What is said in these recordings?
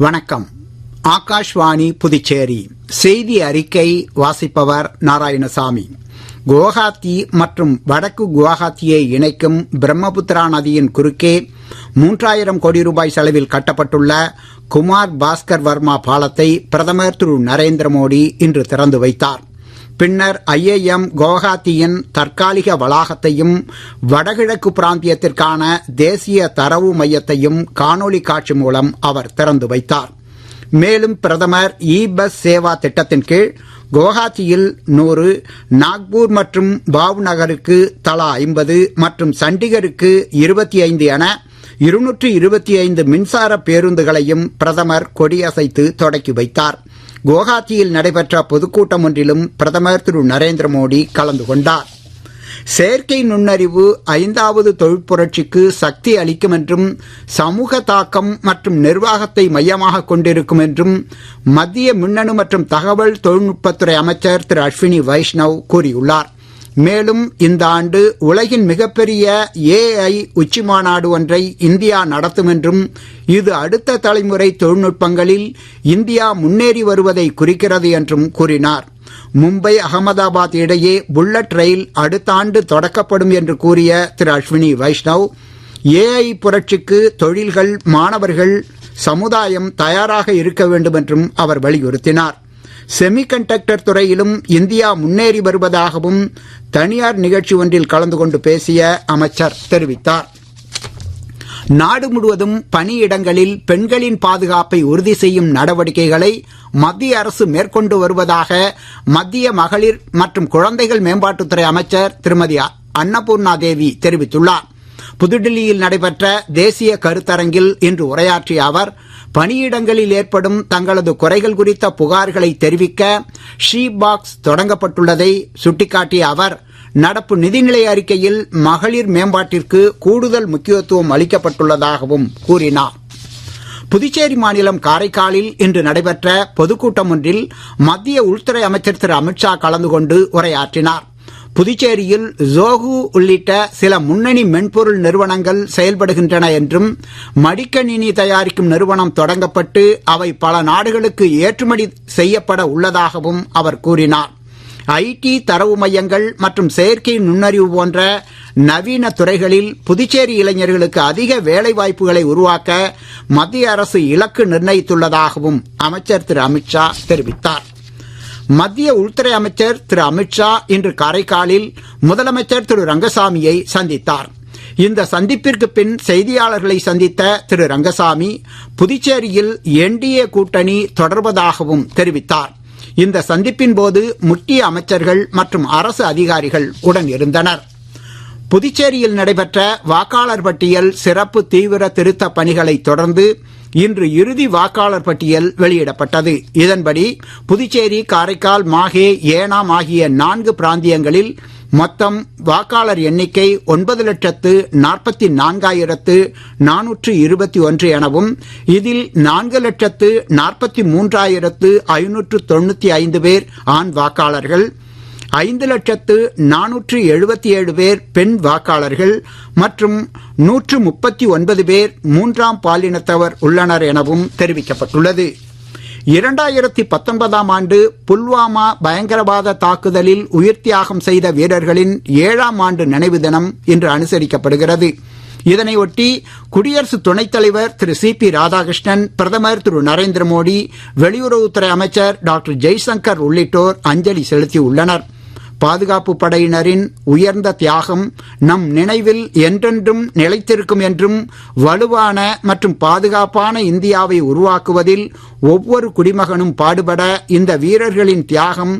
வணக்கம். ஆகாஷ்வாணி புதுச்சேரி செய்தி அறிக்கை வாசிப்பவர் நாராயணசாமி. குவஹாத்தி மற்றும் வடக்கு குவஹாத்தியை இணைக்கும் பிரம்மபுத்திரா நதியின் குறுக்கே 3000 கோடி ரூபாய் செலவில் கட்டப்பட்டுள்ள குமார் பாஸ்கர் வர்மா பாலத்தை பிரதமர் திரு நரேந்திர மோடி இன்று திறந்து வைத்தார். பின்னர் IIM குவஹாத்தியின் தற்காலிக வளாகத்தையும் வடகிழக்கு பிராந்தியத்திற்கான தேசிய தரவு மையத்தையும் காணொளி காட்சி மூலம் அவர் திறந்து வைத்தார். மேலும் பிரதமர் பஸ் சேவா திட்டத்தின் கீழ் குவஹாத்தியில் 100, நாக்பூர் மற்றும் பாவ்நகருக்கு தலா 50 மற்றும் சண்டிகருக்கு 25 என 225 மின்சார பேருந்துகளையும் பிரதமர் கொடியசைத்து தொடக்கி வைத்தார். குவஹாத்தியில் நடைபெற்ற பொதுக்கூட்டம் ஒன்றிலும் பிரதமர் திரு நரேந்திர மோடி கலந்து கொண்டார். செயற்கை நுண்ணறிவு 5வது தொழிற்புரட்சிக்கு சக்தி அளிக்கும் என்றும் சமூக தாக்கம் மற்றும் நிர்வாகத்தை மையமாக கொண்டிருக்கும் என்றும் மத்திய மின்னணு மற்றும் தகவல் தொழில்நுட்பத்துறை அமைச்சர் திரு அஸ்வினி வைஷ்ணவ் கூறியுள்ளார். மேலும் இந்த ஆண்டு உலகின் மிகப்பெரிய AI உச்சி மாநாடு ஒன்றை இந்தியா நடத்தும் என்றும் இது அடுத்த தலைமுறை தொழில்நுட்பங்களில் இந்தியா முன்னேறி வருவதை குறிக்கிறது என்றும் கூறினார். மும்பை அகமதாபாத் இடையே புல்லட் ரயில் அடுத்த ஆண்டு தொடக்கப்படும் என்று கூறிய திரு அஸ்வினி வைஷ்ணவ், AI புரட்சிக்கு தொழில்கள், மாணவர்கள், சமுதாயம் தயாராக இருக்க வேண்டும் என்றும் அவர் வலியுறுத்தினார். செமிகண்டக்டர் துறையிலும் இந்தியா முன்னேறி வருவதாகவும் தனியார் நிகழ்ச்சி ஒன்றில் கலந்து கொண்டு பேசிய அமைச்சர் தெரிவித்தார். நாடு முழுவதும் பணியிடங்களில் பெண்களின் பாதுகாப்பை உறுதி செய்யும் நடவடிக்கைகளை மத்திய அரசு மேற்கொண்டு வருவதாக மத்திய மகளிர் மற்றும் குழந்தைகள் மேம்பாட்டுத்துறை அமைச்சர் திருமதி அன்னபூர்ணா தேவி தெரிவித்துள்ளார். புதுடில்லியில் நடைபெற்ற தேசிய கருத்தரங்கில் இன்று உரையாற்றிய அவர், பணியிடங்களில் ஏற்படும் தங்களது குறைகள் குறித்த புகார்களை தெரிவிக்க ஷீ பாக்ஸ் தொடங்கப்பட்டுள்ளதை சுட்டிக்காட்டிய அவர், நடப்பு நிதிநிலை அறிக்கையில் மகளிர் மேம்பாட்டிற்கு கூடுதல் முக்கியத்துவம் அளிக்கப்பட்டுள்ளதாகவும் கூறினார். புதுச்சேரி மாநிலம் காரைக்காலில் இன்று நடைபெற்ற பொதுக்கூட்டம் ஒன்றில் மத்திய உள்துறை அமைச்சர் திரு அமித்ஷா கலந்து கொண்டு உரையாற்றினார். புதுச்சேரியில் ஜோஹு உள்ளிட்ட சில முன்னணி மென்பொருள் நிறுவனங்கள் செயல்படுகின்றன என்றும் மடிக்கணினி தயாரிக்கும் நிறுவனம் தொடங்கப்பட்டு அவை பல நாடுகளுக்கு ஏற்றுமதி செய்யப்பட உள்ளதாகவும் அவர் கூறினார். IT தரவு மையங்கள் மற்றும் செயற்கை நுண்ணறிவு போன்ற நவீன துறைகளில் புதுச்சேரி இளைஞர்களுக்கு அதிக வேலை வாய்ப்புகளை உருவாக்க மத்திய அரசு இலக்கு நிர்ணயித்துள்ளதாகவும் அமைச்சர் திரு அமித்ஷா தெரிவித்தார். மத்திய உள்துறை அமைச்சர் திரு அமித்ஷா இன்று காரைக்காலில் முதலமைச்சர் திரு ரங்கசாமியை சந்தித்தார். இந்த சந்திப்பிற்கு பின் செய்தியாளர்களை சந்தித்த திரு ரங்கசாமி, புதுச்சேரியில் NDA கூட்டணி தொடர்வதாகவும் தெரிவித்தார். இந்த சந்திப்பின் போது முக்கிய அமைச்சர்கள் மற்றும் அரசு அதிகாரிகள் உடன் இருந்தனர். புதுச்சேரியில் நடைபெற்ற வாக்காளர் பட்டியல் சிறப்பு தீவிர திருத்த பணிகளை தொடர்ந்து இன்று இறுதி வாக்காளர் பட்டியல் வெளியிடப்பட்டது. இதன்படி புதுச்சேரி, காரைக்கால், மாஹே, ஏனாம் ஆகிய 4 பிராந்தியங்களில் மொத்தம் வாக்காளர் எண்ணிக்கை 9,44,421 எனவும் இதில் 4,43,595 பேர் ஆண் வாக்காளர்கள், 5,477 பேர் பெண் வாக்காளர்கள் மற்றும் 139 பேர் 3ஆம் பாலினத்தவர் உள்ளனர் எனவும் தெரிவிக்கப்பட்டுள்ளது. 2019ஆம் ஆண்டு புல்வாமா பயங்கரவாத தாக்குதலில் உயிர் தியாகம் செய்த வீரர்களின் 7ஆம் ஆண்டு நினைவு தினம் இன்று அனுசரிக்கப்படுகிறது. இதனையொட்டி குடியரசு துணைத் தலைவர் திரு CP ராதாகிருஷ்ணன், பிரதமர் திரு நரேந்திர மோடி, வெளியுறவுத்துறை அமைச்சர் டாக்டர் ஜெய்சங்கர் உள்ளிட்டோர் அஞ்சலி செலுத்தியுள்ளனர். பாதுகாப்பு படையினரின் உயர்ந்த தியாகம் நம் நினைவில் என்றென்றும் நிலைத்திருக்கும் என்றும் வலுவான மற்றும் பாதுகாப்பான இந்தியாவை உருவாக்குவதில் ஒவ்வொரு குடிமகனும் பாடுபட இந்த வீரர்களின் தியாகம்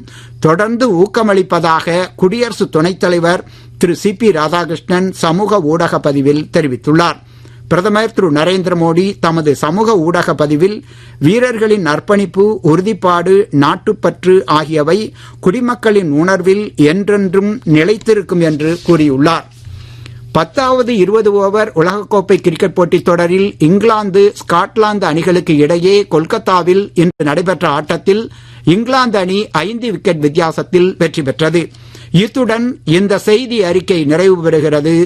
தொடர்ந்து ஊக்கமளிப்பதாக குடியரசு துணைத் தலைவர் திரு CP ராதாகிருஷ்ணன் சமூக ஊடக பதிவில் தெரிவித்துள்ளார். பிரதமர் திரு நரேந்திர மோடி தமது சமூக ஊடக பதிவில் வீரர்களின் அர்ப்பணிப்பு, உறுதிப்பாடு, நாட்டுப்பற்று ஆகியவை குடிமக்களின் உணர்வில் என்றென்றும் நிலைத்திருக்கும் என்று கூறியுள்ளார். 10வது 20 ஓவர் உலகக்கோப்பை கிரிக்கெட் போட்டித் தொடரில் இங்கிலாந்து, ஸ்காட்லாந்து அணிகளுக்கு இடையே கொல்கத்தாவில் இன்று நடைபெற்ற ஆட்டத்தில் இங்கிலாந்து அணி 5 விக்கெட் வித்தியாசத்தில் வெற்றி பெற்றது. இத்துடன் இந்த செய்தி அறிக்கை நிறைவு பெறுகிறது.